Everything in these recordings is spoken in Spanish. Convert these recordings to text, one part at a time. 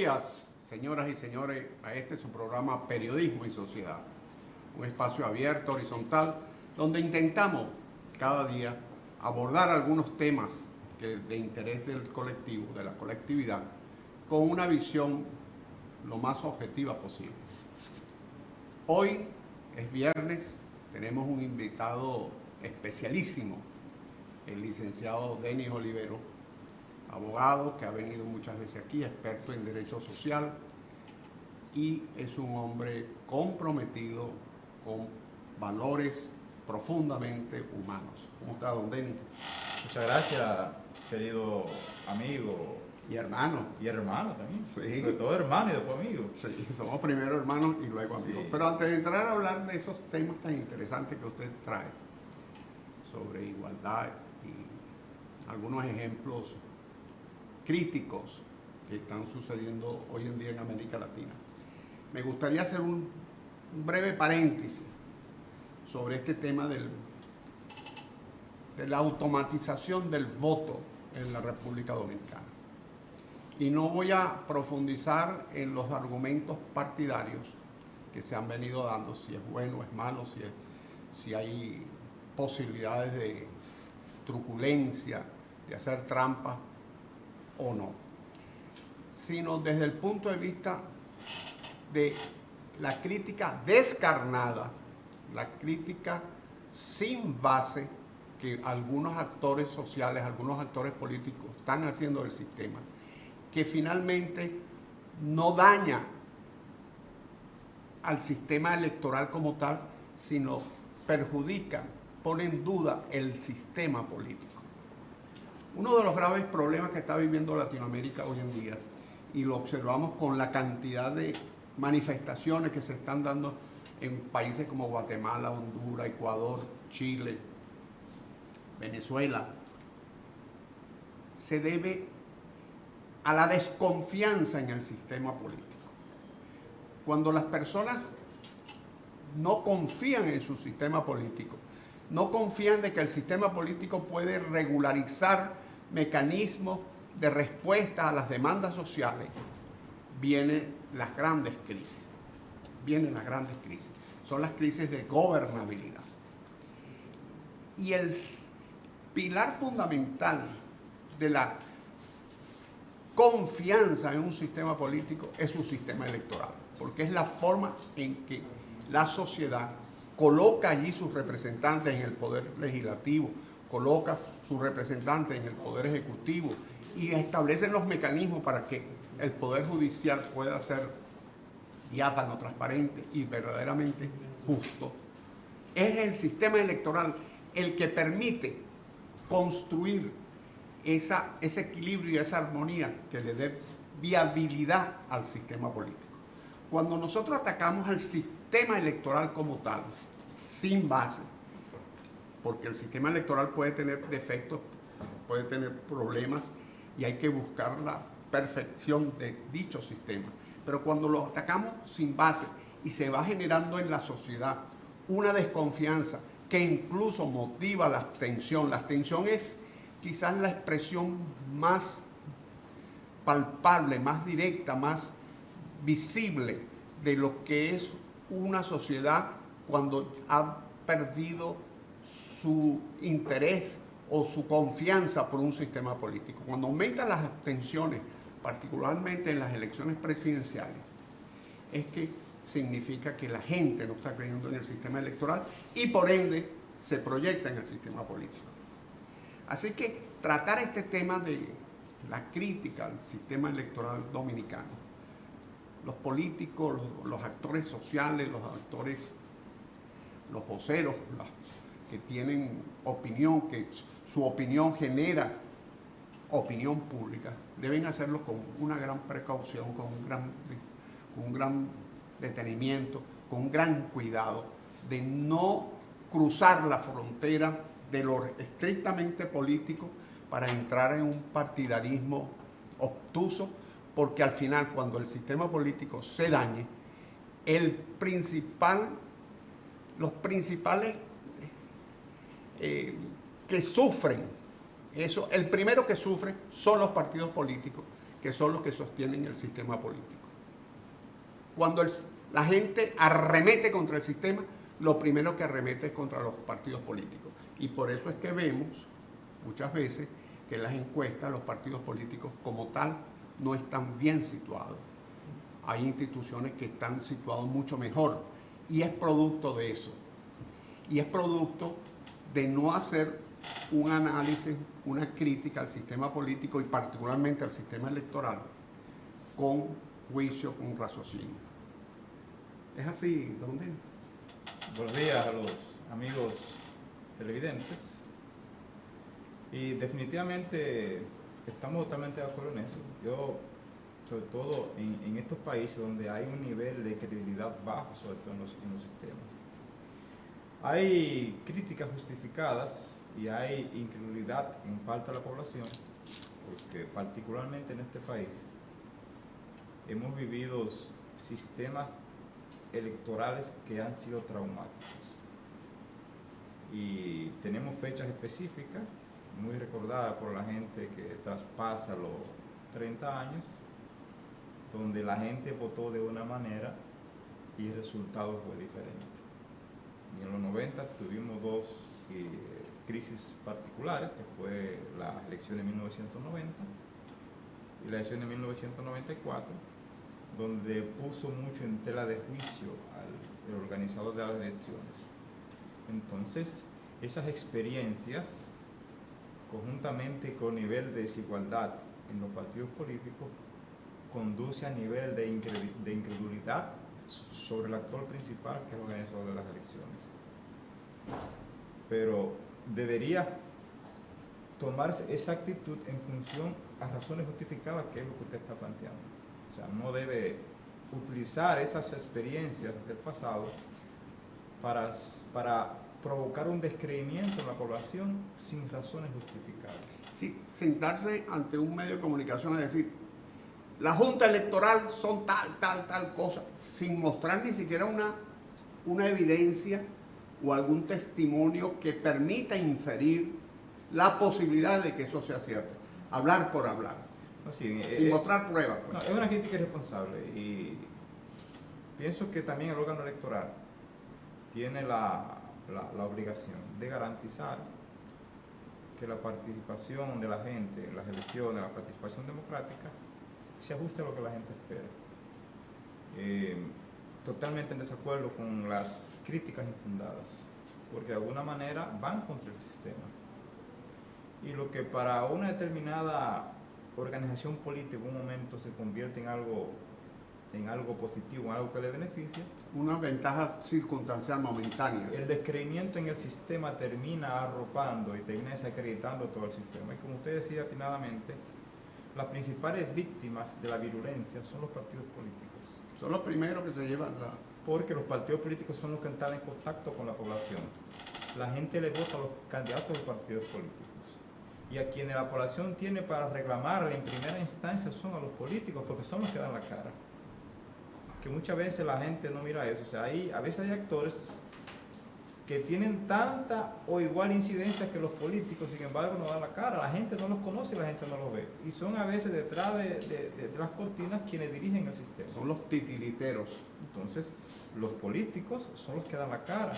días, señoras y señores, a este su programa Periodismo y Sociedad, un espacio abierto, horizontal, donde intentamos cada día abordar algunos temas de interés del colectivo, de la colectividad, con una visión lo más objetiva posible. Hoy es viernes, tenemos un invitado especialísimo, el licenciado Denis Olivero, abogado que ha venido muchas veces aquí, experto en derecho social, y es un hombre comprometido con valores profundamente humanos. ¿Cómo está, don Denis? Muchas gracias, querido amigo. Y hermano. Y hermano también. Sí. Sobre todo hermano y después amigo. Sí, somos primero hermanos y luego amigos. Sí. Pero antes de entrar a hablar de esos temas tan interesantes que usted trae sobre igualdad y algunos ejemplos críticos que están sucediendo hoy en día en América Latina, me gustaría hacer un breve paréntesis sobre este tema de la automatización del voto en la República Dominicana. Y no voy a profundizar en los argumentos partidarios que se han venido dando, si es bueno o es malo, si hay posibilidades de truculencia, de hacer trampa o no, sino desde el punto de vista de la crítica descarnada, la crítica sin base que algunos actores sociales, algunos actores políticos están haciendo del sistema, que finalmente no daña al sistema electoral como tal, sino perjudica, pone en duda el sistema político. Uno de los graves problemas que está viviendo Latinoamérica hoy en día, y lo observamos con la cantidad de manifestaciones que se están dando en países como Guatemala, Honduras, Ecuador, Chile, Venezuela, se debe a la desconfianza en el sistema político. Cuando las personas no confían en su sistema político, no confían de que el sistema político puede regularizar mecanismos de respuesta a las demandas sociales, vienen las grandes crisis. Son las crisis de gobernabilidad. Y el pilar fundamental de la confianza en un sistema político es su sistema electoral, porque es la forma en que la sociedad coloca allí sus representantes en el poder legislativo, coloca sus representantes en el poder ejecutivo y establecen los mecanismos para que el poder judicial pueda ser diáfano, transparente y verdaderamente justo. Es el sistema electoral el que permite construir ese equilibrio y esa armonía que le dé viabilidad al sistema político. Cuando nosotros atacamos al sistema electoral como tal, sin base, porque el sistema electoral puede tener defectos, puede tener problemas y hay que buscar la perfección de dicho sistema. Pero cuando lo atacamos sin base y se va generando en la sociedad una desconfianza que incluso motiva la abstención es quizás la expresión más palpable, más directa, más visible de lo que es una sociedad cuando ha perdido su interés o su confianza por un sistema político. Cuando aumentan las abstenciones, particularmente en las elecciones presidenciales, es que significa que la gente no está creyendo en el sistema electoral y por ende se proyecta en el sistema político. Así que tratar este tema de la crítica al sistema electoral dominicano, los políticos, los actores sociales, los voceros, que tienen opinión, que su opinión genera opinión pública, deben hacerlo con una gran precaución, con un gran detenimiento, con un gran cuidado, de no cruzar la frontera de lo estrictamente político para entrar en un partidarismo obtuso, porque al final, cuando el sistema político se dañe, los principales que sufren eso, el primero que sufre son los partidos políticos, que son los que sostienen el sistema político. Cuando la gente arremete contra el sistema, lo primero que arremete es contra los partidos políticos. Y por eso es que vemos muchas veces que en las encuestas los partidos políticos como tal no están bien situados. Hay instituciones que están situadas mucho mejor y es producto de eso. Y es producto de no hacer un análisis, una crítica al sistema político y particularmente al sistema electoral con juicio, con raciocinio. ¿Es así, don Denis? Buenos días a los amigos televidentes. Y definitivamente estamos totalmente de acuerdo en eso. Yo, sobre todo en estos países donde hay un nivel de credibilidad bajo, sobre todo en los sistemas, hay críticas justificadas y hay incredulidad en parte de la población, porque particularmente en este país hemos vivido sistemas electorales que han sido traumáticos y tenemos fechas específicas muy recordadas por la gente que traspasa los 30 años, donde la gente votó de una manera y el resultado fue diferente. Y en los 90 tuvimos dos crisis particulares, que fue la elección de 1990 y la elección de 1994, donde puso mucho en tela de juicio al organizador de las elecciones. Entonces, esas experiencias, conjuntamente con nivel de desigualdad en los partidos políticos, conduce a nivel de incredulidad sobre el actor principal, que es el organizador de las elecciones. Pero debería tomarse esa actitud en función a razones justificadas, que es lo que usted está planteando. O sea, no debe utilizar esas experiencias del pasado para provocar un descreimiento en la población sin razones justificadas. Sí, sentarse ante un medio de comunicación y decir, la Junta Electoral son tal cosa, sin mostrar ni siquiera una evidencia o algún testimonio que permita inferir la posibilidad de que eso sea cierto. Hablar por hablar. No, sí, sin mostrar pruebas. Pues. No, es una crítica irresponsable y pienso que también el órgano electoral tiene la obligación de garantizar que la participación de la gente en las elecciones, la participación democrática, se ajuste a lo que la gente espera. Totalmente en desacuerdo con las críticas infundadas, porque de alguna manera van contra el sistema. Y lo que para una determinada organización política en un momento se convierte en algo positivo, en algo que le beneficia, una ventaja circunstancial momentánea. El descreimiento en el sistema termina arropando y termina desacreditando todo el sistema. Y como usted decía atinadamente, las principales víctimas de la virulencia son los partidos políticos. Son los primeros que se llevan Porque los partidos políticos son los que están en contacto con la población. La gente le vota a los candidatos de los partidos políticos. Y a quienes la población tiene para reclamarle en primera instancia son a los políticos, porque son los que dan la cara. Que muchas veces la gente no mira eso. O sea, a veces hay actores que tienen tanta o igual incidencia que los políticos, sin embargo no dan la cara. La gente no los conoce y la gente no los ve. Y son a veces detrás de las cortinas quienes dirigen el sistema. Son los titiriteros. Entonces, los políticos son los que dan la cara.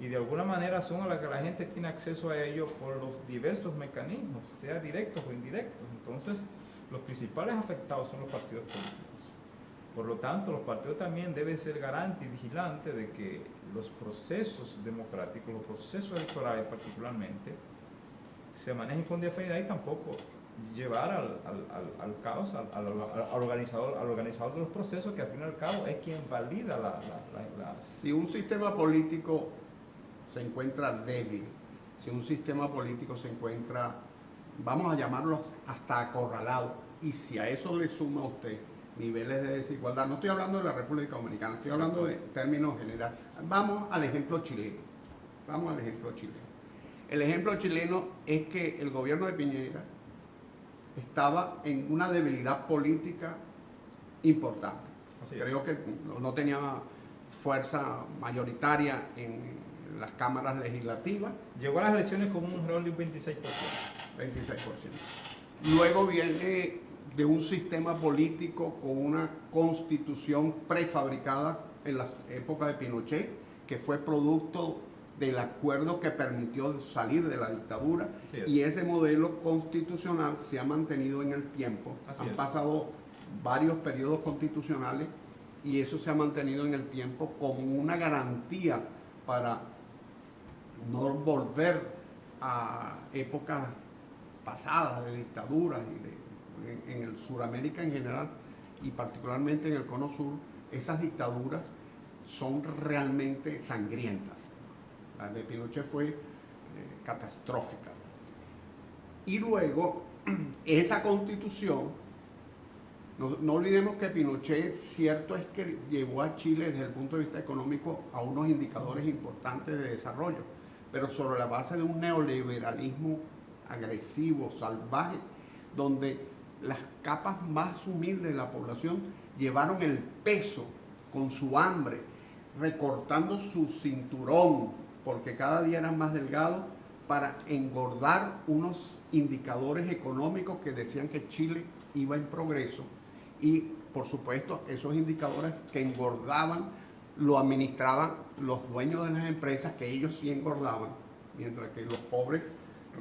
Y de alguna manera son a las que la gente tiene acceso a ellos por los diversos mecanismos, sea directos o indirectos. Entonces, los principales afectados son los partidos políticos. Por lo tanto, los partidos también deben ser garantes y vigilantes de que los procesos democráticos, los procesos electorales particularmente, se manejen con dignidad y tampoco llevar al caos, al organizador de los procesos, que al fin y al cabo es quien valida la... Si un sistema político se encuentra débil, si un sistema político se encuentra, vamos a llamarlo hasta acorralado, y si a eso le suma a usted niveles de desigualdad, no estoy hablando de la República Dominicana, estoy hablando de términos generales. Vamos al ejemplo chileno. El ejemplo chileno es que el gobierno de Piñera estaba en una debilidad política importante. Creo que no tenía fuerza mayoritaria en las cámaras legislativas. Llegó a las elecciones con un rol de un 26%. 26%. Luego viene de un sistema político con una constitución prefabricada en la época de Pinochet, que fue producto del acuerdo que permitió salir de la dictadura, y ese modelo constitucional se ha mantenido en el tiempo. Han pasado varios periodos constitucionales y eso se ha mantenido en el tiempo como una garantía para no volver a épocas pasadas de dictaduras y en el Suramérica en general y particularmente en el Cono Sur. Esas dictaduras son realmente sangrientas. La de Pinochet fue catastrófica. Y luego, esa constitución, no olvidemos que Pinochet, cierto es que llevó a Chile desde el punto de vista económico a unos indicadores importantes de desarrollo, pero sobre la base de un neoliberalismo agresivo, salvaje, donde las capas más humildes de la población llevaron el peso con su hambre, recortando su cinturón, porque cada día eran más delgados, para engordar unos indicadores económicos que decían que Chile iba en progreso. Y, por supuesto, esos indicadores que engordaban lo administraban los dueños de las empresas, que ellos sí engordaban, mientras que los pobres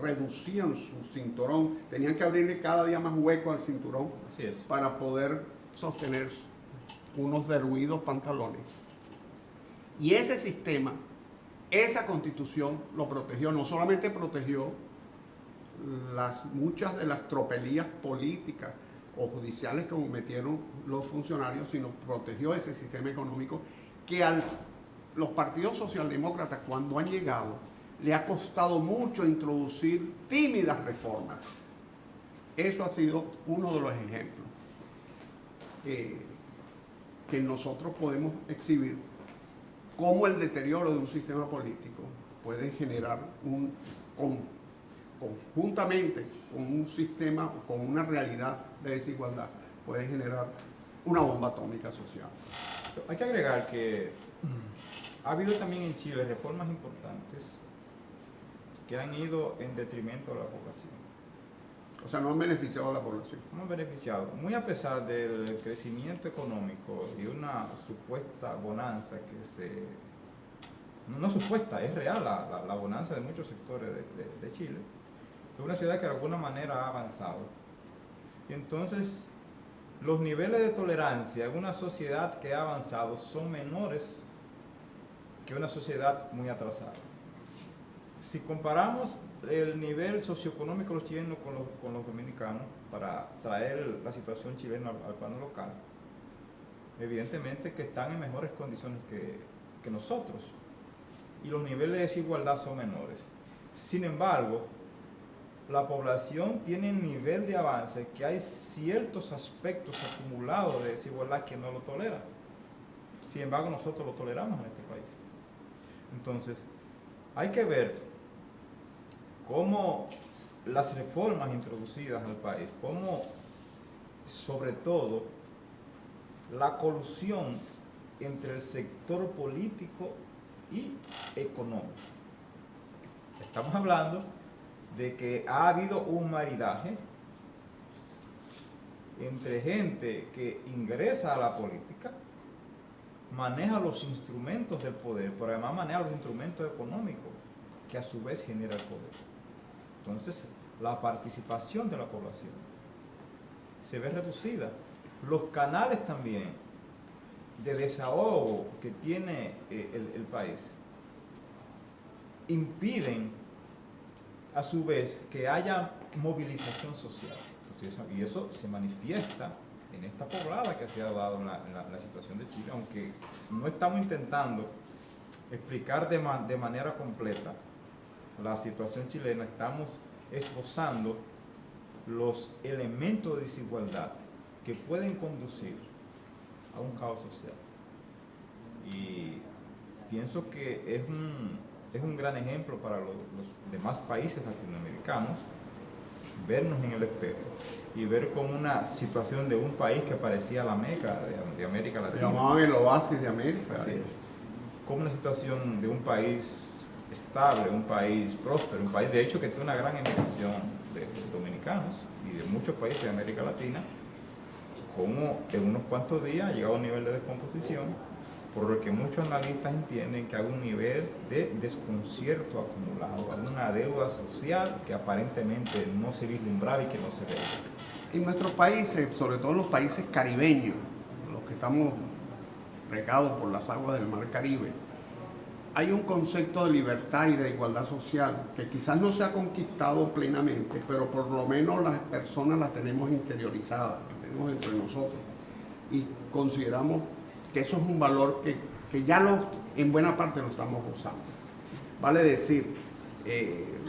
reducían su cinturón, tenían que abrirle cada día más hueco al cinturón para poder sostener unos derruidos pantalones. Y ese sistema, esa constitución lo protegió, no solamente protegió muchas de las tropelías políticas o judiciales que cometieron los funcionarios, sino protegió ese sistema económico que los partidos socialdemócratas, cuando han llegado, le ha costado mucho introducir tímidas reformas. Eso ha sido uno de los ejemplos que nosotros podemos exhibir, cómo el deterioro de un sistema político puede generar conjuntamente con un sistema, con una realidad de desigualdad, puede generar una bomba atómica social. Hay que agregar que ha habido también en Chile reformas importantes que han ido en detrimento de la población. O sea, no han beneficiado a la población. No han beneficiado, muy a pesar del crecimiento económico y una supuesta bonanza no supuesta, es real la bonanza de muchos sectores de Chile. Es una ciudad que de alguna manera ha avanzado. Y entonces, los niveles de tolerancia en una sociedad que ha avanzado son menores que una sociedad muy atrasada. Si comparamos el nivel socioeconómico de los chilenos con los dominicanos, para traer la situación chilena al plano local, evidentemente que están en mejores condiciones que nosotros, y los niveles de desigualdad son menores. Sin embargo, la población tiene un nivel de avance que hay ciertos aspectos acumulados de desigualdad que no lo toleran. Sin embargo, nosotros lo toleramos en este país. Entonces, hay que ver cómo las reformas introducidas al país, cómo sobre todo la colusión entre el sector político y económico. Estamos hablando de que ha habido un maridaje entre gente que ingresa a la política, maneja los instrumentos del poder, pero además maneja los instrumentos económicos, que a su vez genera el poder. Entonces, la participación de la población se ve reducida. Los canales también de desahogo que tiene el país impiden, a su vez, que haya movilización social. Entonces, y eso se manifiesta en esta poblada que se ha dado en la situación de Chile, aunque no estamos intentando explicar de manera completa la situación chilena, estamos esbozando los elementos de desigualdad que pueden conducir a un caos social. Y pienso que es un gran ejemplo para los demás países latinoamericanos vernos en el espejo y ver como una situación de un país que parecía la meca de América Latina. Llamaban el oasis de América. Así es. Como una situación de un país estable, un país próspero, un país de hecho que tiene una gran emigración de dominicanos y de muchos países de América Latina, como en unos cuantos días ha llegado a un nivel de descomposición, por lo que muchos analistas entienden que hay un nivel de desconcierto acumulado, alguna deuda social que aparentemente no se vislumbraba y que no se veía. En nuestros países, sobre todo en los países caribeños, los que estamos regados por las aguas del Mar Caribe, hay un concepto de libertad y de igualdad social que quizás no se ha conquistado plenamente, pero por lo menos las personas las tenemos interiorizadas, las tenemos entre nosotros. Y consideramos que eso es un valor que ya en buena parte lo estamos gozando. Vale decir,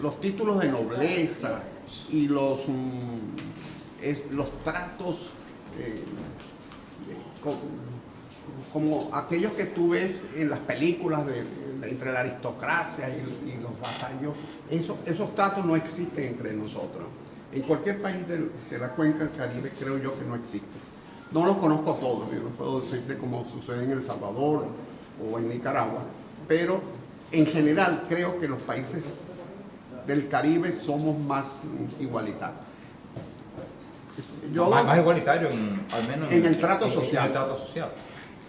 los títulos de nobleza y los tratos como aquellos que tú ves en las películas entre la aristocracia y los vasallos, esos tratos no existen entre nosotros. En cualquier país de la cuenca del Caribe creo yo que no existen. No los conozco todos, yo no puedo decirte cómo sucede en El Salvador o en Nicaragua, pero en general creo que los países del Caribe somos más igualitarios. Más igualitario, al menos en el trato social. En el trato social.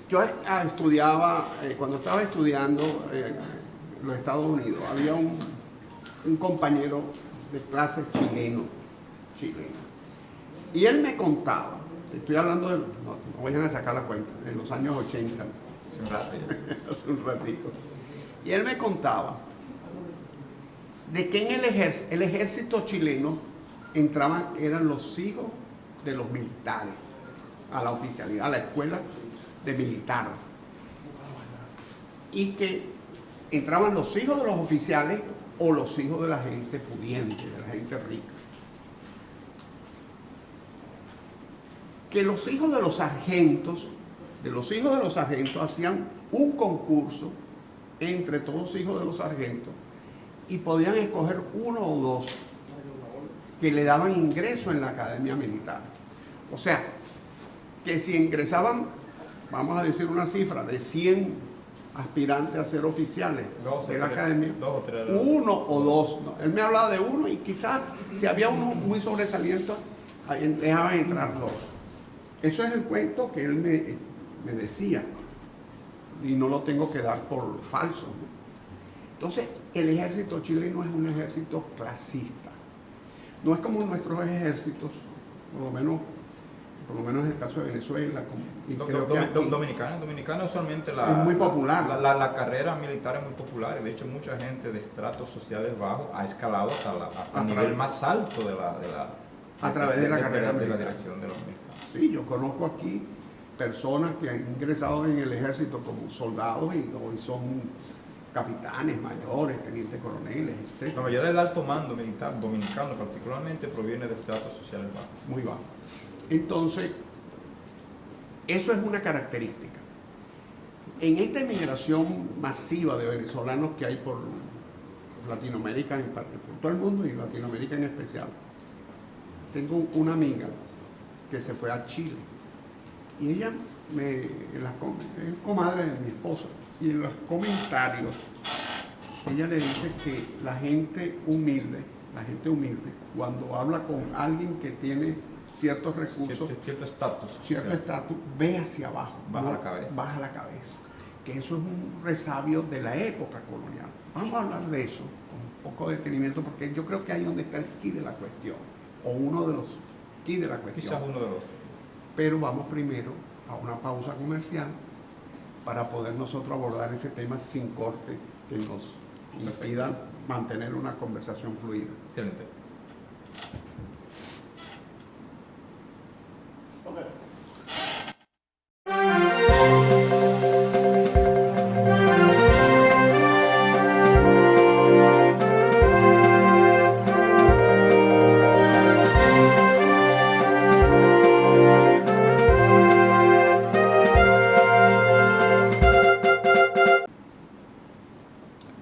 Yo estudiaba, cuando estaba estudiando en los Estados Unidos, había un compañero de clase chileno. Y él me contaba, te estoy hablando no vayan a sacar la cuenta, en los años 80. Hace un rato ya. Hace un ratico. Y él me contaba de que en el ejército chileno eran los hijos de los militares a la oficialidad, a la escuela de militar, y que entraban los hijos de los oficiales o los hijos de la gente pudiente, de la gente rica. Que los hijos de los sargentos hacían un concurso entre todos los hijos de los sargentos y podían escoger uno o dos que le daban ingreso en la academia militar. O sea, que si ingresaban, vamos a decir una cifra, de 100 aspirantes a ser oficiales de la academia, uno o dos, no, él me hablaba de uno y quizás si había uno muy sobresaliente, dejaban entrar dos. Eso es el cuento que él me decía y no lo tengo que dar por falso, ¿no? Entonces, el ejército chileno es un ejército clasista. No es como nuestros ejércitos, por lo menos en el caso de Venezuela. Dominicana usualmente es muy popular. La carrera militar es muy popular. De hecho, mucha gente de estratos sociales bajos ha escalado hasta el nivel más alto a través de la carrera de la dirección de los militares. Sí, yo conozco aquí personas que han ingresado en el ejército como soldados y hoy son capitanes, mayores, tenientes coroneles, etc. La mayoría del alto mando militar dominicano particularmente proviene de estratos sociales bajos. Muy bajo. Entonces, eso es una característica. En esta inmigración masiva de venezolanos que hay por Latinoamérica, por todo el mundo y Latinoamérica en especial, tengo una amiga que se fue a Chile y ella es comadre de mi esposa y en los comentarios ella le dice que la gente humilde, cuando habla con alguien que tiene ciertos recursos, cierto estatus, ve hacia abajo, baja la cabeza, que eso es un resabio de la época colonial. Vamos a hablar de eso con un poco de detenimiento porque yo creo que ahí es donde está el quid de la cuestión, o uno de los quid de la cuestión. Quizás uno de los. Pero vamos primero a una pausa comercial para poder nosotros abordar ese tema sin cortes que nos impidan mantener una conversación fluida. Excelente.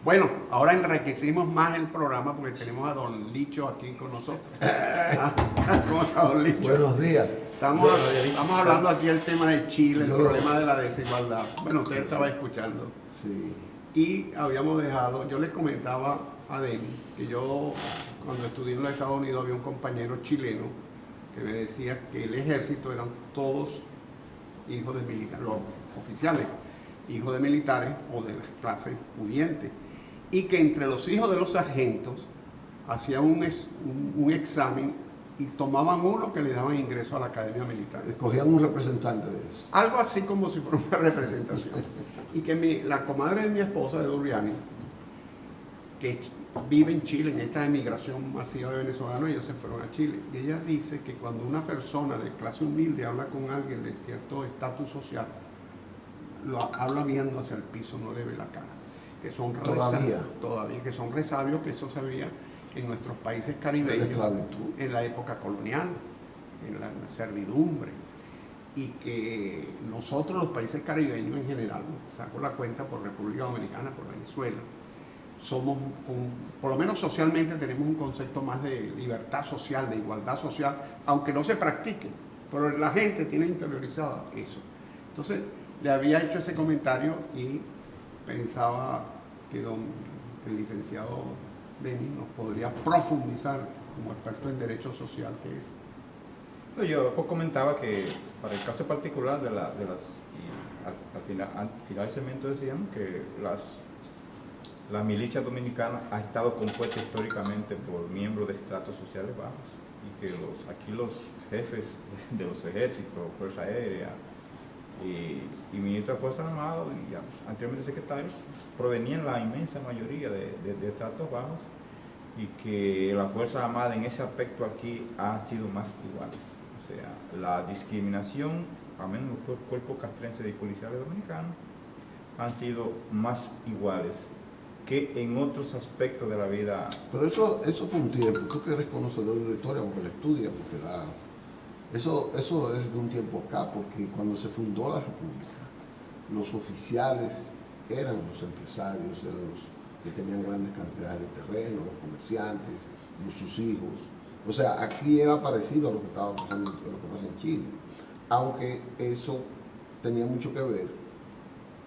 Bueno, ahora enriquecimos más el programa porque tenemos a don Licho aquí con nosotros. Don Licho. Buenos días. Estamos hablando aquí del tema de Chile, el problema de la desigualdad. Bueno, usted estaba escuchando. Sí. Y habíamos dejado, yo les comentaba a Demi que yo, cuando estudié en los Estados Unidos, había un compañero chileno que me decía que el ejército eran todos hijos de militares, los oficiales, hijos de militares o de las clases pudientes, y que entre los hijos de los sargentos hacían un examen y tomaban uno que le daban ingreso a la academia militar. Escogían un representante de eso. Algo así como si fuera una representación. Y que la comadre de mi esposa, de Duriani, que vive en Chile, en esta emigración masiva de venezolanos, ellos se fueron a Chile. Y ella dice que cuando una persona de clase humilde habla con alguien de cierto estatus social, lo habla viendo hacia el piso, no le ve la cara. Que son todavía, que son resabios, que eso se veía en nuestros países caribeños, en la época colonial, en la servidumbre, y que nosotros, los países caribeños en general, saco la cuenta por República Dominicana, por Venezuela, somos, por lo menos socialmente, tenemos un concepto más de libertad social, de igualdad social, aunque no se practique, pero la gente tiene interiorizado eso. Entonces, le había hecho ese comentario y pensaba que el licenciado Denis nos podría profundizar como experto en derecho social que es. No, yo comentaba que para el caso particular de las, y al final del segmento decíamos que la milicia dominicana ha estado compuesta históricamente por miembros de estratos sociales bajos y que aquí los jefes de los ejércitos, Fuerza Aérea y ministros de Fuerzas Armadas y anteriormente secretarios provenían la inmensa mayoría de estratos bajos y que las Fuerzas Armadas en ese aspecto aquí han sido más iguales. O sea, la discriminación, al menos en los cuerpos castrenses y policiales dominicanos, han sido más iguales que en otros aspectos de la vida. Pero eso fue un tiempo, tú que eres conocedor de la historia, porque la estudias, porque eso es de un tiempo acá, porque cuando se fundó la República, los oficiales eran los empresarios, eran los que tenían grandes cantidades de terreno, los comerciantes, sus hijos. O sea, aquí era parecido a lo que estaba pasando, a lo que pasa en Chile, aunque eso tenía mucho que ver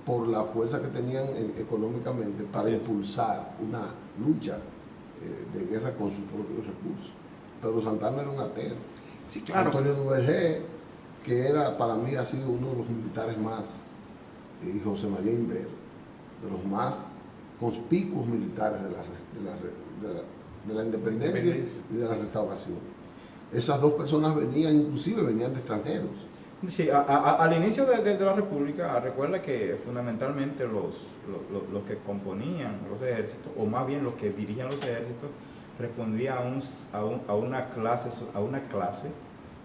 por la fuerza que tenían económicamente para impulsar una lucha de guerra con sus propios recursos. Pero Santana era un ateo. Sí, claro. Antonio Duvergé, que para mí ha sido uno de los militares más, y José María Inver, de los más conspicuos militares de la independencia y de la restauración. Esas dos personas inclusive venían de extranjeros. Sí, al inicio de la República, recuerda que fundamentalmente los que componían los ejércitos, o más bien los que dirigían los ejércitos, respondían a una clase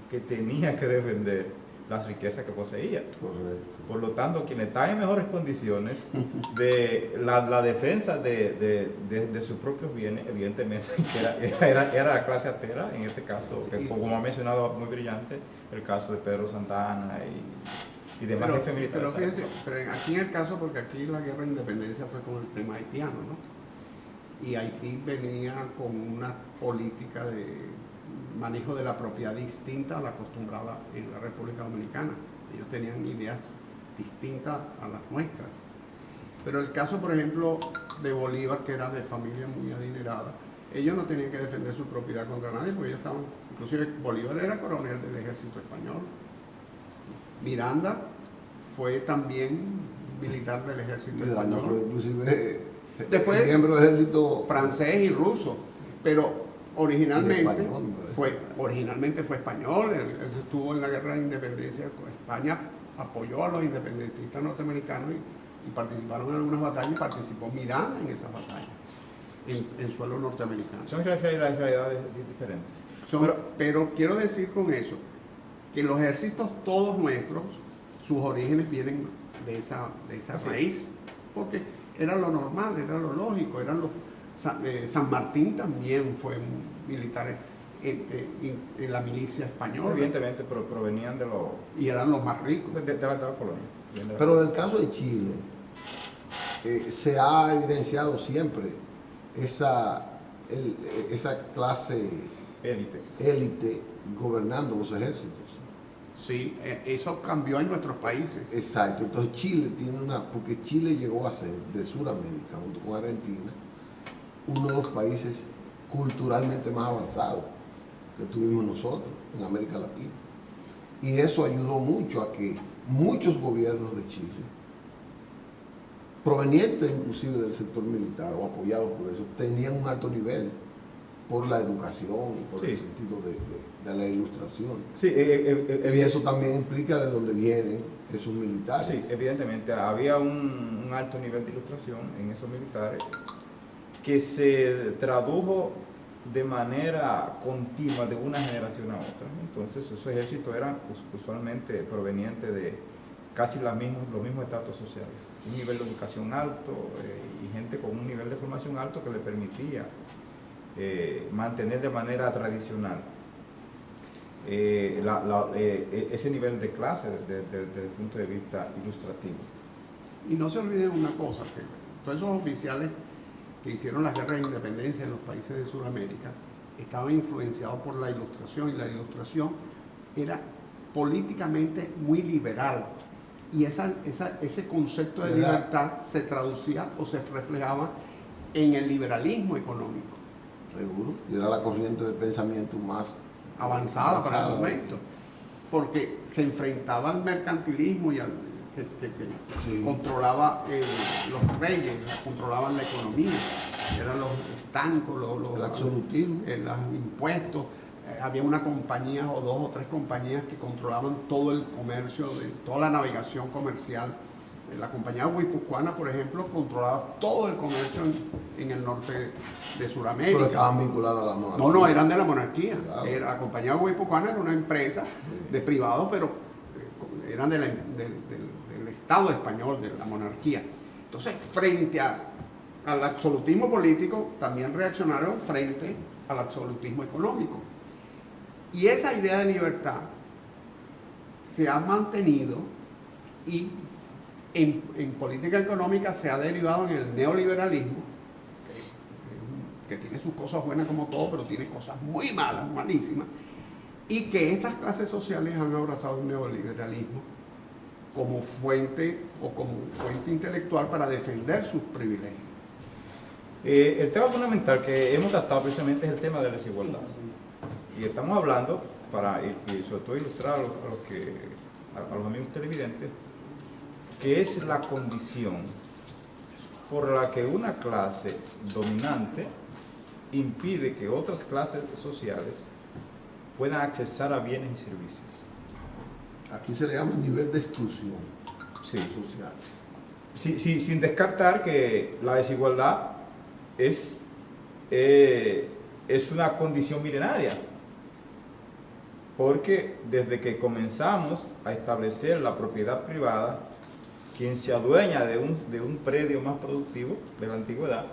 que tenía que defender las riquezas que poseía. Correcto. Por lo tanto, quienes están en mejores condiciones de la defensa de sus propios bienes, evidentemente, que era la clase altera, en este caso, que como ha mencionado muy brillante, el caso de Pedro Santana y demás jefes militares. Pero fíjense, pero aquí en el caso, porque aquí la guerra de independencia fue con el tema haitiano, ¿no? Y Haití venía con una política de manejo de la propiedad distinta a la acostumbrada en la República Dominicana. Ellos tenían ideas distintas a las nuestras. Pero el caso, por ejemplo, de Bolívar, que era de familia muy adinerada, ellos no tenían que defender su propiedad contra nadie, porque ellos estaban, inclusive Bolívar era coronel del ejército español. Miranda fue también militar del ejército Miranda español. fue inclusive Después, miembro del ejército francés y ruso, pero originalmente español, fue español. Él estuvo en la guerra de independencia. España apoyó a los independentistas norteamericanos y participaron en algunas batallas, y participó Miranda en esas batallas en suelo norteamericano. Son realidades diferentes. Pero quiero decir con eso que los ejércitos todos nuestros, sus orígenes vienen de esa raíz, porque era lo normal, era lo lógico, San Martín también fue un militar en la milicia española. Evidentemente, pero provenían de los... Y eran los más ricos. De la colonia. Pero en el caso de Chile, se ha evidenciado siempre esa clase élite gobernando los ejércitos. Sí, eso cambió en nuestros países. Exacto, entonces Chile porque Chile llegó a ser, de Sudamérica, junto con Argentina, uno de los países culturalmente más avanzados. que tuvimos nosotros en América Latina. Y eso ayudó mucho a que muchos gobiernos de Chile, provenientes inclusive del sector militar o apoyados por eso, tenían un alto nivel por la educación y por el sentido de la ilustración. Sí, y eso también implica de dónde vienen esos militares. Sí, evidentemente había un alto nivel de ilustración en esos militares que se tradujo de manera continua de una generación a otra. Entonces esos ejércitos eran usualmente provenientes de casi los mismos estratos sociales, un nivel de educación alto y gente con un nivel de formación alto que le permitía mantener de manera tradicional ese nivel de clase desde el punto de vista ilustrativo. Y no se olviden una cosa, que todos esos oficiales que hicieron las guerras de independencia en los países de Sudamérica estaban influenciados por la ilustración, y la ilustración era políticamente muy liberal, y ese concepto de libertad se traducía o se reflejaba en el liberalismo económico. Seguro, y era la corriente de pensamiento más avanzada para el momento, porque se enfrentaba al mercantilismo y al que controlaba los reyes, controlaban la economía, eran los estancos, el absolutismo, los impuestos. Había una compañía o dos o tres compañías que controlaban todo el comercio, toda la navegación comercial. La compañía guipuzcoana, por ejemplo, controlaba todo el comercio en el norte de Sudamérica. Pero estaban vinculados a la monarquía. No, eran de la monarquía. Claro. La compañía guipuzcoana era una empresa de privado, pero eran del Estado español, de la monarquía. Entonces, frente al absolutismo político, también reaccionaron frente al absolutismo económico. Y esa idea de libertad se ha mantenido, y en política económica se ha derivado en el neoliberalismo, que tiene sus cosas buenas como todo, pero tiene cosas muy malas, malísimas, y que estas clases sociales han abrazado el neoliberalismo como fuente intelectual para defender sus privilegios. El tema fundamental que hemos tratado precisamente es el tema de la desigualdad. Y estamos hablando, y sobre todo ilustrar a los amigos televidentes, que es la condición por la que una clase dominante impide que otras clases sociales puedan accesar a bienes y servicios. Aquí se le llama nivel de exclusión social. Sí, sin descartar que la desigualdad es una condición milenaria, porque desde que comenzamos a establecer la propiedad privada, quien se adueña de un predio más productivo de la antigüedad,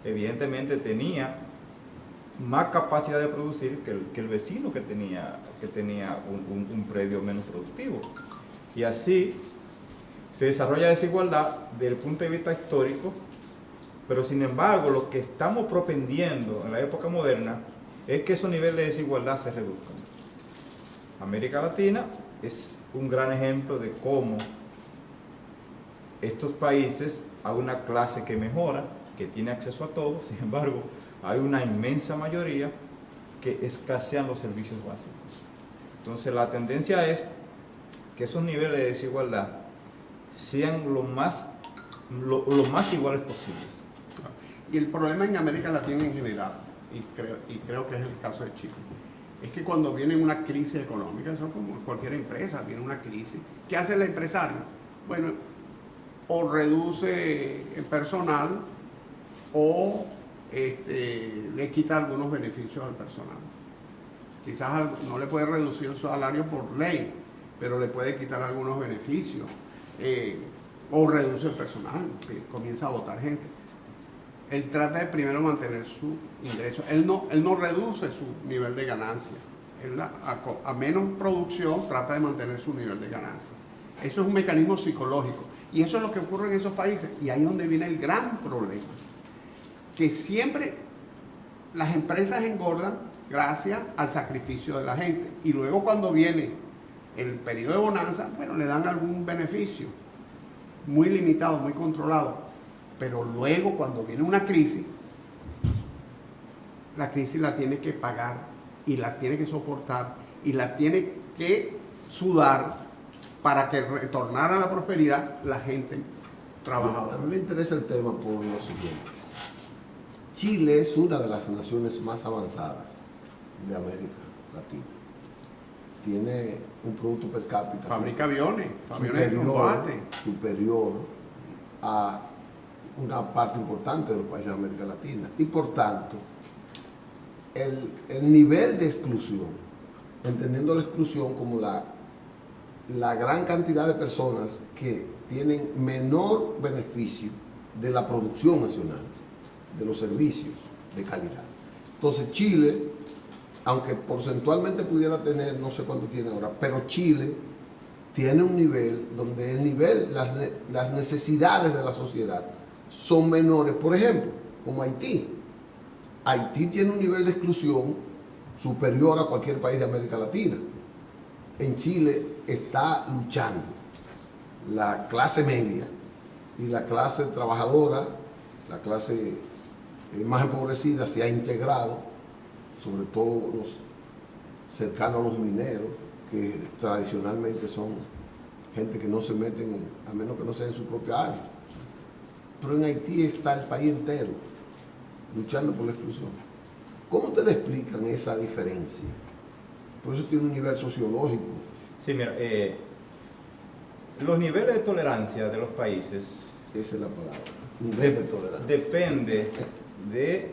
evidentemente tenía más capacidad de producir que el vecino que tenía un predio menos productivo. Y así se desarrolla desigualdad desde el punto de vista histórico, pero sin embargo lo que estamos propendiendo en la época moderna es que esos niveles de desigualdad se reduzcan. América Latina es un gran ejemplo de cómo estos países hay una clase que mejora, que tiene acceso a todo, sin embargo hay una inmensa mayoría que escasean los servicios básicos. Entonces la tendencia es que esos niveles de desigualdad sean lo más iguales posibles. Y el problema en América Latina en general, y creo que es el caso de Chile, es que cuando viene una crisis económica, eso como cualquier empresa, viene una crisis, ¿qué hace el empresario? Bueno, o reduce el personal o le quita algunos beneficios al personal. Quizás no le puede reducir el salario por ley, pero le puede quitar algunos beneficios, o reduce el personal, comienza a votar gente. Él trata de primero mantener su ingreso. Él no reduce su nivel de ganancia. Él a menos producción trata de mantener su nivel de ganancia. Eso es un mecanismo psicológico. Y eso es lo que ocurre en esos países. Y ahí es donde viene el gran problema. Que siempre las empresas engordan gracias al sacrificio de la gente. Y luego cuando viene el periodo de bonanza, bueno, le dan algún beneficio. Muy limitado, muy controlado. Pero luego cuando viene una crisis, la crisis la tiene que pagar y la tiene que soportar y la tiene que sudar para que retornara a la prosperidad la gente trabajadora. A mí me interesa el tema por lo siguiente. Chile es una de las naciones más avanzadas de América Latina. Tiene un producto per cápita Fabrica aviones de combate. superior a una parte importante de los países de América Latina. Y por tanto, el nivel de exclusión, entendiendo la exclusión como la gran cantidad de personas que tienen menor beneficio de la producción nacional, de los servicios de calidad. Entonces Chile, aunque porcentualmente pudiera tener, no sé cuánto tiene ahora, pero Chile tiene un nivel donde las necesidades de la sociedad son menores. Por ejemplo, como Haití. Haití tiene un nivel de exclusión superior a cualquier país de América Latina. En Chile está luchando la clase media y la clase trabajadora, la clase más empobrecida, se ha integrado, sobre todo los cercanos a los mineros, que tradicionalmente son gente que no se meten, a menos que no sea en su propia área. Pero en Haití está el país entero luchando por la exclusión. ¿Cómo ustedes explican esa diferencia? Por eso tiene un nivel sociológico. Sí, mira, los niveles de tolerancia de los países, Esa es la palabra, nivel de tolerancia. depende de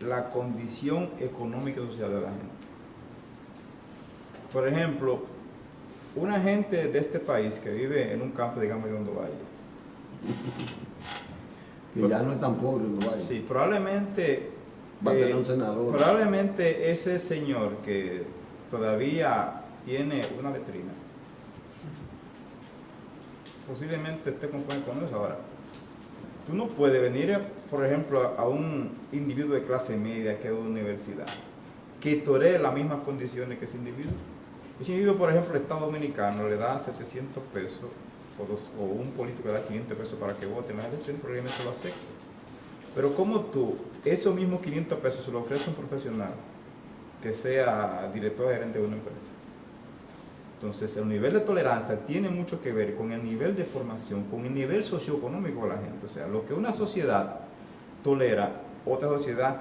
la condición económica y social de la gente. Por ejemplo, una gente de este país que vive en un campo, digamos, de Hondo Valle, Que ya no es tan pobre en Dubái. sí, probablemente Va a tener un senador. probablemente ese señor que todavía tiene una letrina, posiblemente esté conforme con eso. Ahora, tú no puedes venir, por ejemplo, a un individuo de clase media que es de una universidad, que toree las mismas condiciones que ese individuo. Ese individuo, por ejemplo, el Estado Dominicano le da 700 pesos, o un político le da 500 pesos para que vote en las elecciones, probablemente lo acepte. Pero como tú, esos mismos 500 pesos se lo ofrece a un profesional que sea director gerente de una empresa. Entonces, el nivel de tolerancia tiene mucho que ver con el nivel de formación, con el nivel socioeconómico de la gente. O sea, lo que una sociedad tolera, otra sociedad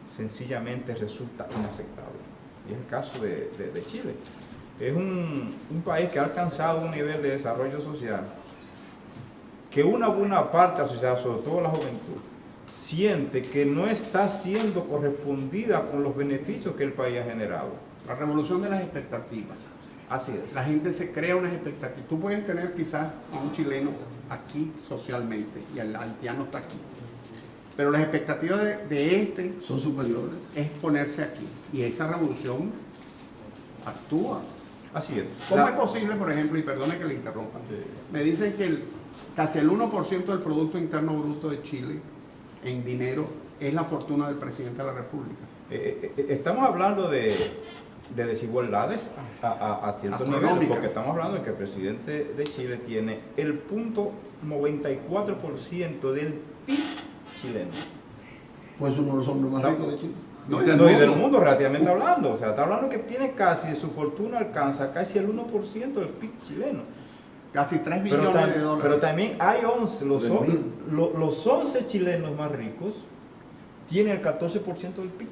sencillamente resulta inaceptable. Y es el caso de Chile. Es un país que ha alcanzado un nivel de desarrollo social que una buena parte de la sociedad, sobre todo la juventud, siente que no está siendo correspondida con los beneficios que el país ha generado. La revolución de las expectativas. Así es. La gente se crea unas expectativas. Tú puedes tener quizás a un chileno aquí socialmente y el haitiano está aquí. Pero las expectativas de este Son superiores. es ponerse aquí. Y esa revolución actúa. Así es. ¿Cómo es posible, por ejemplo, y perdone que le interrumpa, me dicen que casi el 1% del Producto Interno Bruto de Chile en dinero es la fortuna del presidente de la República? Estamos hablando de desigualdades a ciertos niveles, porque estamos hablando de que el presidente de Chile tiene el 0.94% del PIB chileno. Pues uno de los hombres más ricos de Chile. No, y del mundo relativamente hablando. O sea, está hablando que tiene casi, su fortuna alcanza casi el 1% del PIB chileno. Casi 3 billones de dólares. Pero también hay 11, los 11 chilenos más ricos tienen el 14% del PIB.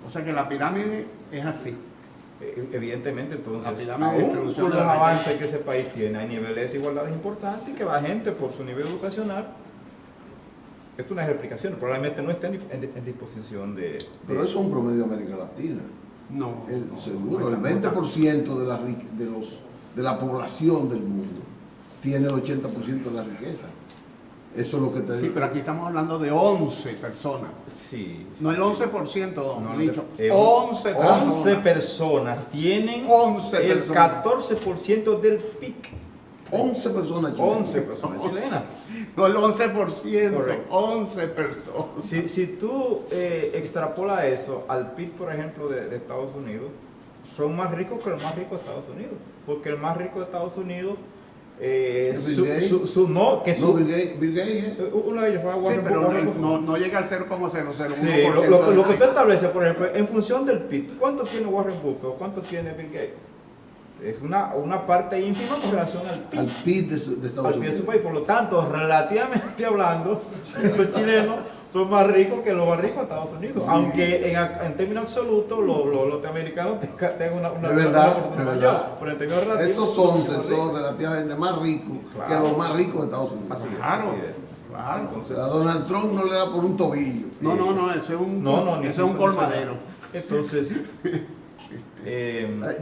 O sea que la pirámide es así. Evidentemente, entonces, La pirámide de aún distribución con de los la avances que ese país tiene, hay niveles de desigualdades importantes y que la gente, por su nivel educacional, esto no es explicación, probablemente no esté en disposición de... Pero eso es un promedio de América Latina. No. Seguro, el 20% de la población del mundo tiene el 80% de la riqueza. Eso es lo que te Sí, digo. pero aquí estamos hablando de 11 personas. Sí. No el 11%, don No, Licho. 11 11 personas tienen 11 el personas. 14% del PIB. 11 personas chilenas. 11 personas chilenas. No el 11%, Correcto. 11 personas. Si tú extrapolas eso al PIB, por ejemplo, de Estados Unidos, son más ricos que el más rico de Estados Unidos. Porque el más rico de Estados Unidos Bill Gates. no, que No, su, Bill Gates, uno de ellos fue a Sí, Warren pero Buffett. no llega al 0,001%. Sí, lo que usted establece, por ejemplo, en función del PIB, ¿cuánto tiene Warren Buffett o cuánto tiene Bill Gates? Es una parte ínfima con relación al PIB. al PIB de Al Estados PIB de su Unidos. país. Por lo tanto, relativamente hablando, los chilenos son más ricos que los más ricos de Estados Unidos. Sí. Aunque en términos absolutos los norteamericanos tengan una Es verdad, fortuna es mayor. verdad. Pero en términos relativos, Esos son 11 más son ricos. relativamente más ricos Claro. que los más ricos de Estados Unidos. Así es, Claro, así es. claro. Entonces, A Donald Trump no le da por un tobillo. No, ese es un, ni ese es un eso, colmadero. Entonces,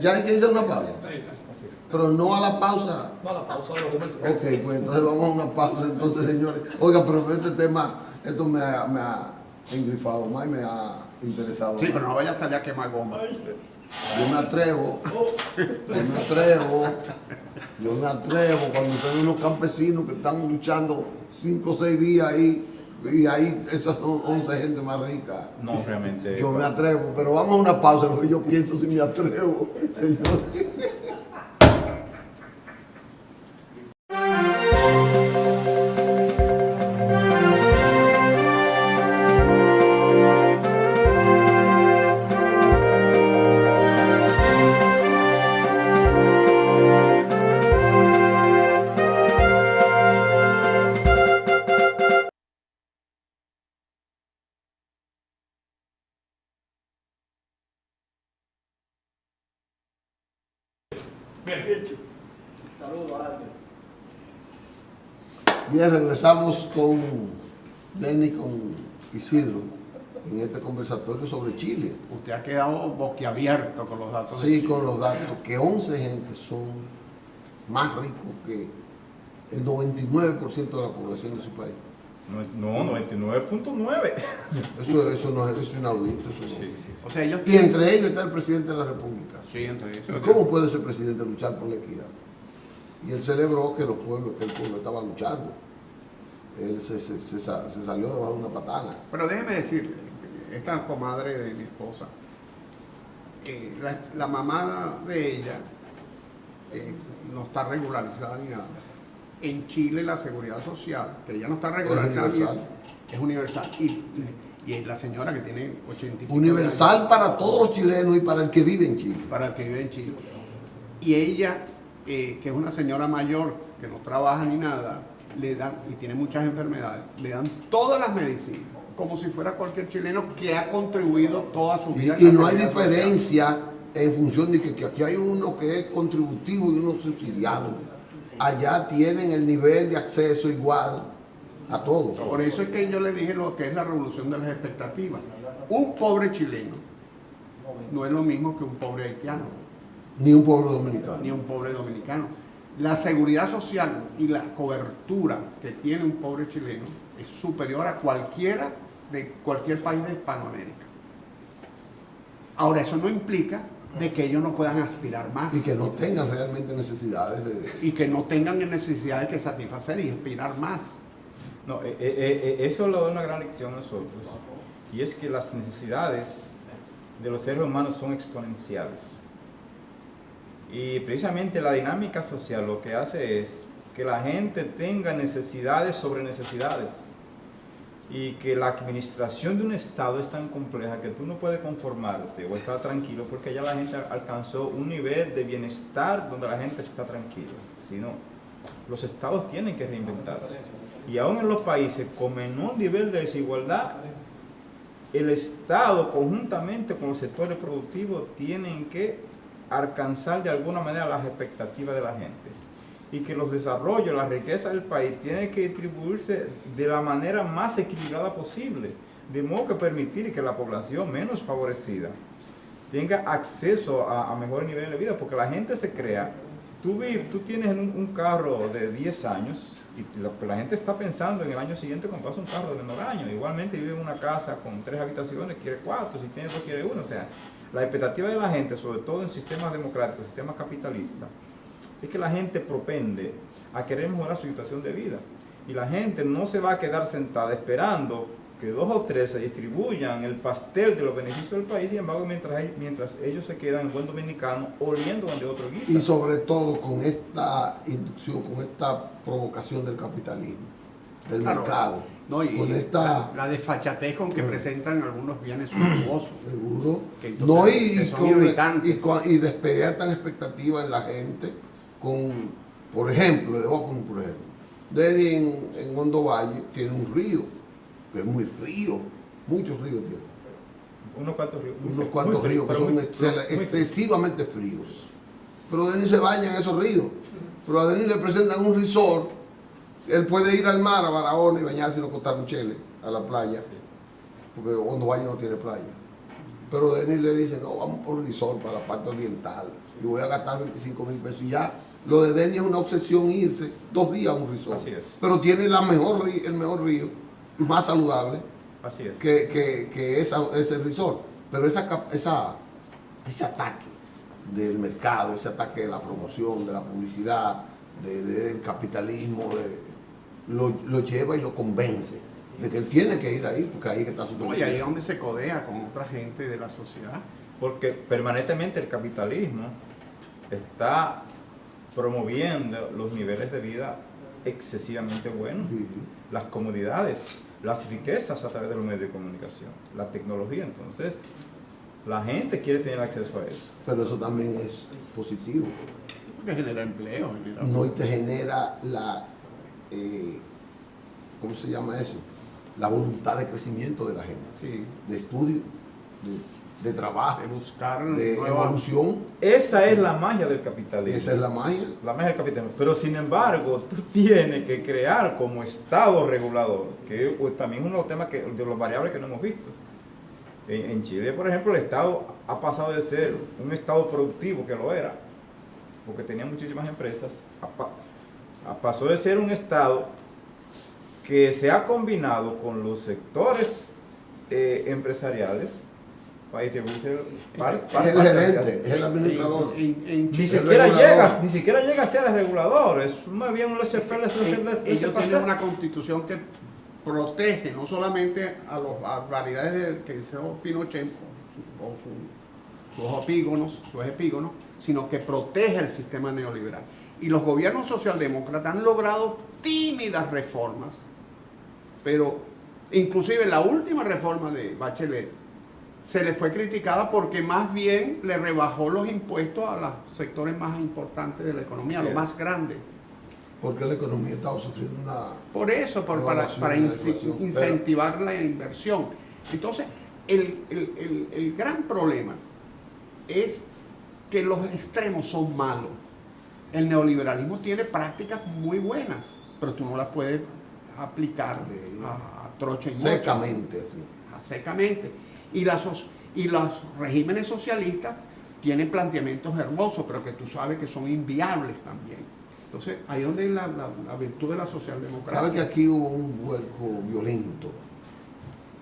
Ya hay que ir a una pausa. Sí, sí. Pero no a la pausa. No, a la pausa de los comerciales. Ok, pues entonces vamos a una pausa entonces, señores. Oiga, pero este tema, esto me ha engrifado más y me ha interesado Sí, más. pero no vaya a salir a quemar goma. Yo me atrevo cuando tengo unos campesinos que están luchando 5 o 6 días ahí, y ahí esas son 11 gente más rica. no, realmente. Yo me atrevo, pero vamos a una pausa, lo que yo pienso si me atrevo, señores. Bien, regresamos con Denny, con Isidro, en este conversatorio sobre Chile. Usted ha quedado boquiabierto con los datos. de Sí, Chile. con los datos, que 11 gente son más ricos que el 99% de la población de su país. No, 99.9. Eso no es inaudito. Eso no. Sí, sí, sí. O sea, ellos Y entre ellos está el presidente de la República. Sí, entre ellos. ¿Y ¿Cómo puede ser presidente luchar por la equidad? Y él celebró que el pueblo estaba luchando. Él se salió debajo de una patana. Pero déjeme decir, esta comadre de mi esposa, la mamá de ella no está regularizada ni nada. En Chile la seguridad social, que ella no está regularizada, es universal. Y la señora que tiene 80 y pico Universal de años, para todos los chilenos y para el que vive en Chile. para el que vive en Chile. Y ella, que es una señora mayor, que no trabaja ni nada, le dan, y tiene muchas enfermedades, le dan todas las medicinas, como si fuera cualquier chileno que ha contribuido toda su vida. Y en la no hay seguridad social. diferencia en función de que aquí hay uno que es contributivo y uno subsidiado. Allá tienen el nivel de acceso igual a todos. Por eso es que yo le dije lo que es la revolución de las expectativas. Un pobre chileno no es lo mismo que un pobre haitiano, Ni un pueblo dominicano. ni un pobre dominicano. La seguridad social y la cobertura que tiene un pobre chileno es superior a cualquiera de cualquier país de Hispanoamérica. Ahora, eso no implica de que ellos no puedan aspirar más Y que no tengan realmente necesidades de... y que no tengan necesidades que satisfacer y aspirar más. No, eso lo da una gran lección a nosotros. Y es que las necesidades de los seres humanos son exponenciales. Y precisamente la dinámica social lo que hace es que la gente tenga necesidades sobre necesidades. Y que la administración de un Estado es tan compleja que tú no puedes conformarte o estar tranquilo porque ya la gente alcanzó un nivel de bienestar donde la gente está tranquila. Sino, los Estados tienen que reinventarse. Y aún en los países con menor nivel de desigualdad, el Estado conjuntamente con los sectores productivos tienen que alcanzar de alguna manera las expectativas de la gente. Y que los desarrollos, la riqueza del país tienen que distribuirse de la manera más equilibrada posible, de modo que permitir que la población menos favorecida tenga acceso a mejores niveles de vida, porque la gente se crea. Tú tienes un carro de 10 años y la gente está pensando en el año siguiente comprarse un carro de menor año. Igualmente vive en una casa con 3 habitaciones, quiere 4, si tiene 2 quiere 1. O sea, la expectativa de la gente, sobre todo en sistemas democráticos, sistemas capitalistas, es que la gente propende a querer mejorar su situación de vida. Y la gente no se va a quedar sentada esperando que 2 o 3 se distribuyan el pastel de los beneficios del país, sin embargo, mientras ellos se quedan en buen dominicano oliendo donde otro guisa. Y sobre todo con esta inducción, con esta provocación del capitalismo, del mercado. No, y con esta... la desfachatez con que presentan algunos bienes suntuosos. Seguro. Que entonces, No, que son irritantes. y despiertan expectativas en la gente con, por ejemplo, le voy a poner por ejemplo, Deni en Hondo Valle tiene un río, que es muy frío, muchos ríos tiene. Unos cuantos ríos. Unos cuantos ríos que son excesivamente fríos. Pero Deni se baña en esos ríos. Pero a Deni le presentan un resort. Él puede ir al mar, a Barahona, y bañarse y no costar un chele a la playa, porque Hondo Valle no tiene playa. Pero Denis le dice, no, vamos por el resort para la parte oriental, y voy a gastar 25,000 pesos. Y ya, lo de Denis es una obsesión irse 2 días a un resort. Así es. Pero tiene el mejor río, y más saludable, Así es. que ese resort. Pero ese ataque del mercado, ese ataque de la promoción, de la publicidad, del capitalismo, lo lleva y lo convence de que él tiene que ir ahí, porque ahí es que está su No, y ahí es donde se codea con otra gente de la sociedad. Porque permanentemente el capitalismo está promoviendo los niveles de vida excesivamente buenos, Sí. las comodidades, las riquezas a través de los medios de comunicación, la tecnología. Entonces, la gente quiere tener acceso a eso. Pero eso también es positivo. Porque genera empleo. No, y te genera la, ¿cómo se llama eso? La voluntad de crecimiento de la gente, Sí, de estudio, de trabajo, de buscar de nuevas- evolución. Esa es la magia del capitalismo. Esa es la magia. La magia del capitalismo. Pero sin embargo, tú tienes que crear como Estado regulador, que también es uno de los temas de los variables que no hemos visto. En Chile, por ejemplo, el Estado ha pasado de ser un Estado productivo, que lo era, porque tenía muchísimas empresas, pasó de ser un Estado que se ha combinado con los sectores empresariales para distribuirse Es el gerente, es el administrador. En ni Chile, siquiera llega a ser el regulador, es más bien un laissez-faire, ellos tienen una constitución que protege no solamente a las barbaridades que hizo Pinochet o sus epígonos, sino que protege el sistema neoliberal. Y los gobiernos socialdemócratas han logrado tímidas reformas, pero inclusive la última reforma de Bachelet se le fue criticada porque más bien le rebajó los impuestos a los sectores más importantes de la economía, Sí, los más grandes. Porque la economía estaba sufriendo una... Por eso, para Evaluación. incentivar la inversión. Entonces, el gran problema es que los extremos son malos. El neoliberalismo tiene prácticas muy buenas, pero tú no las puedes aplicar a trocha y mocha. Secamente, así. Secamente. Y los regímenes socialistas tienen planteamientos hermosos, pero que tú sabes que son inviables también. Entonces, ahí es donde la virtud de la socialdemocracia. ¿Sabe que aquí hubo un vuelco violento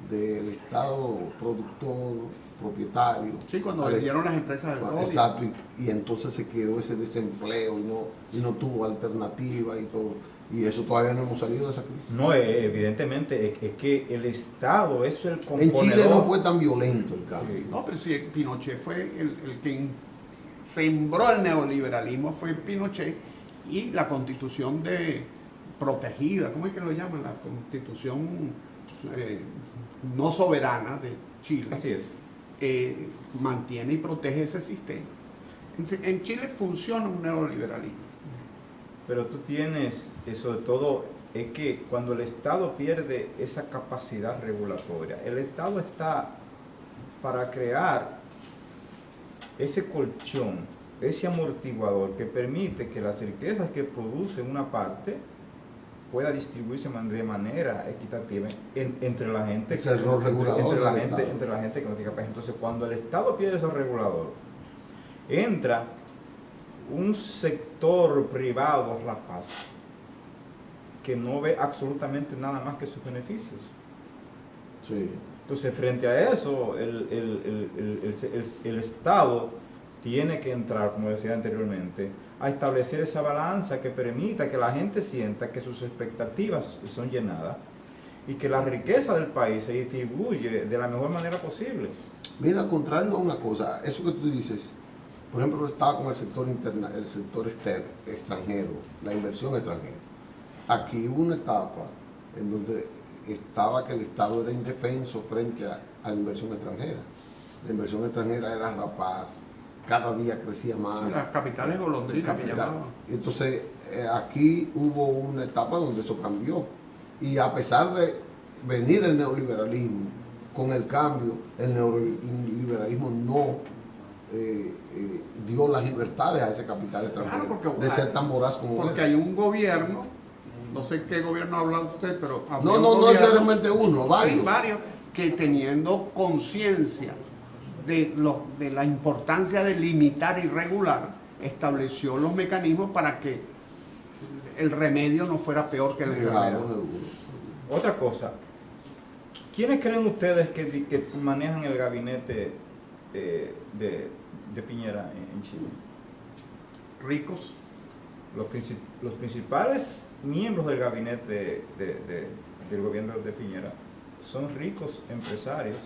del Estado productor, propietario? Sí, cuando vendieron las empresas del Rodia. Exacto, y entonces se quedó ese desempleo y no tuvo alternativa y todo. Y eso todavía no hemos salido de esa crisis. No, evidentemente, es que el Estado es el componedor. En Chile no fue tan violento el cambio. No, pero si Pinochet fue el que sembró el neoliberalismo, fue Pinochet, y la constitución de protegida, ¿cómo es que lo llaman? La constitución no soberana de Chile. Así es. Mantiene y protege ese sistema. En Chile funciona un neoliberalismo. Pero tú tienes, sobre todo, es que cuando el Estado pierde esa capacidad regulatoria, el Estado está para crear ese colchón, ese amortiguador que permite que las riquezas que produce una parte pueda distribuirse de manera equitativa entre la gente. Es el rol regulador del Estado. Entre la gente que no tiene capacidad. Entonces, cuando el Estado pierde ese regulador, entra un sector privado rapaz que no ve absolutamente nada más que sus beneficios. Sí. Entonces, frente a eso, el Estado tiene que entrar, como decía anteriormente, a establecer esa balanza que permita que la gente sienta que sus expectativas son llenadas y que la riqueza del país se distribuye de la mejor manera posible. Mira, contrario a una cosa, eso que tú dices, por ejemplo, estaba con el sector extranjero, la inversión extranjera. Aquí hubo una etapa en donde estaba que el Estado era indefenso frente a la inversión extranjera. La inversión extranjera era rapaz, cada día crecía más. Las capitales golondrinas que llamaban. Entonces, aquí hubo una etapa donde eso cambió. Y a pesar de venir el neoliberalismo, con el cambio, el neoliberalismo no dio las libertades a ese capital extranjero, Claro, de ser tan voraz como porque él. hay un gobierno, no sé qué gobierno ha hablado usted, pero No necesariamente uno, varios. Hay varios que teniendo conciencia de la importancia de limitar y regular, estableció los mecanismos para que el remedio no fuera peor que la enfermedad. Otra cosa, ¿quiénes creen ustedes que manejan el gabinete de Piñera en Chile? Ricos. Los principales miembros del gabinete del gobierno de Piñera son ricos empresarios.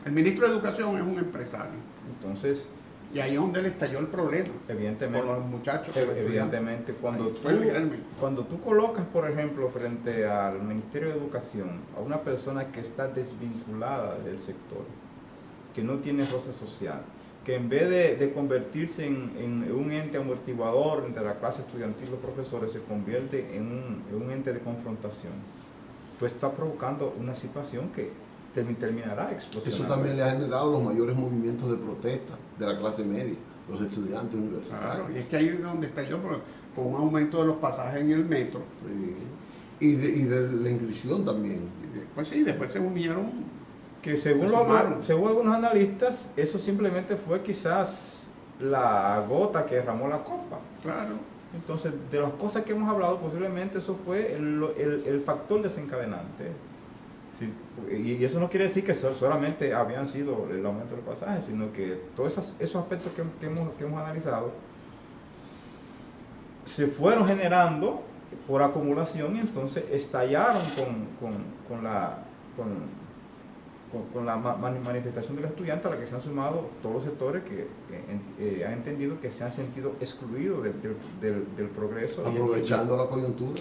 El ministro de Educación es un empresario. Entonces, Y ahí es donde le estalló el problema. evidentemente, Con los muchachos. evidentemente cuando tú colocas, por ejemplo, frente al Ministerio de Educación a una persona que está desvinculada del sector, que no tiene roce social, que en vez de convertirse en un ente amortiguador entre la clase estudiantil y los profesores, se convierte en un ente de confrontación, pues está provocando una situación que terminará explosionando. Eso también le ha generado los mayores movimientos de protesta de la clase media, los estudiantes universitarios. Claro, y es que ahí es donde está yo, con un aumento de los pasajes en el metro. Y de la inscripción también. Pues sí, después se unieron. Que según algunos analistas, eso simplemente fue quizás la gota que derramó la copa. Claro. Entonces, de las cosas que hemos hablado, posiblemente eso fue el factor desencadenante. Sí, y eso no quiere decir que solamente habían sido el aumento del pasaje, sino que todos esos aspectos que hemos analizado se fueron generando por acumulación y entonces estallaron con la manifestación de los estudiantes, a la que se han sumado todos los sectores que han entendido que se han sentido excluidos del progreso. Aprovechando la coyuntura.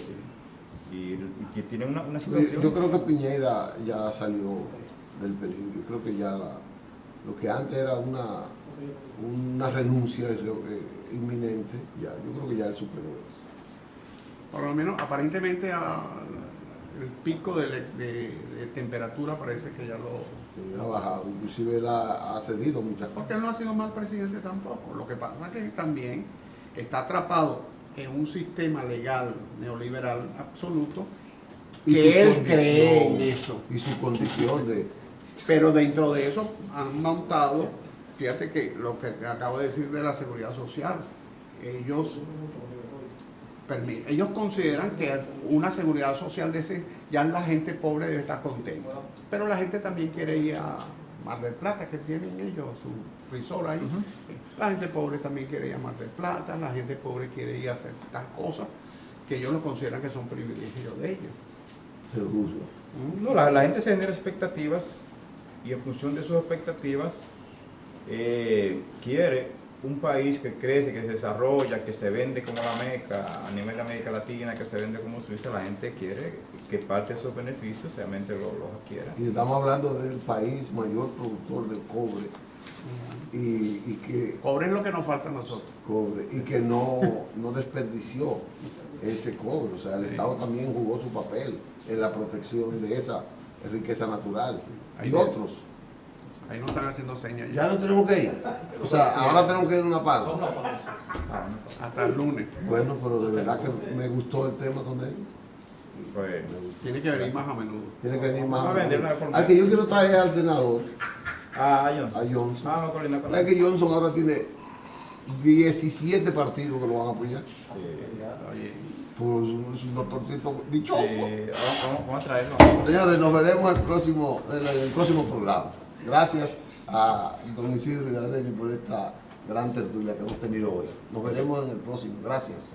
Y que tienen una situación. Yo creo que Piñera ya salió del peligro. Yo creo que ya lo que antes era una renuncia inminente, yo creo que ya él superó eso. Por lo menos, aparentemente, el pico de temperatura parece que ya lo... Ha bajado, inclusive él ha cedido muchas cosas. Porque él no ha sido mal presidente tampoco. Lo que pasa es que también está atrapado en un sistema legal neoliberal absoluto que él cree en eso. Y su condición de... Pero dentro de eso han montado, fíjate que lo que te acabo de decir de la seguridad social, ellos consideran que una seguridad social de ese, ya la gente pobre debe estar contenta. Pero la gente también quiere ir a Mar del Plata, que tienen ellos su resort ahí. La gente pobre también quiere ir a Mar del Plata, la gente pobre quiere ir a hacer estas cosas que ellos lo consideran que son privilegios de ellos. Seguro. No, la gente se genera expectativas y en función de sus expectativas quiere un país que crece, que se desarrolla, que se vende como la Meca a nivel de América Latina, que se vende como Suiza. La gente quiere que parte de esos beneficios realmente los adquiera. Y estamos hablando del país mayor productor de cobre. Y que Cobre es lo que nos falta a nosotros. cobre y que no desperdició ese cobre. O sea, el Estado también jugó su papel en la protección de esa riqueza natural. Ahí Y es. otros. Ahí nos están haciendo señas. Ya no tenemos que ir. O sea, ahora tenemos que ir a una pausa. Hasta el lunes. Bueno, pero de verdad que me gustó el tema con él. Pues, Tiene que venir más a menudo. Tiene que venir más. Va a vender una forma. Al que yo quiero traer al senador, Johnson. a Johnson. No, Colina, con Es que Johnson ahora tiene 17 partidos que lo van a apoyar. Oye, Por un doctorcito dichoso. Vamos a traerlo. Señores, nos veremos en el próximo programa. Gracias a don Isidro y a Deni por esta gran tertulia que hemos tenido hoy. Nos veremos en el próximo. Gracias.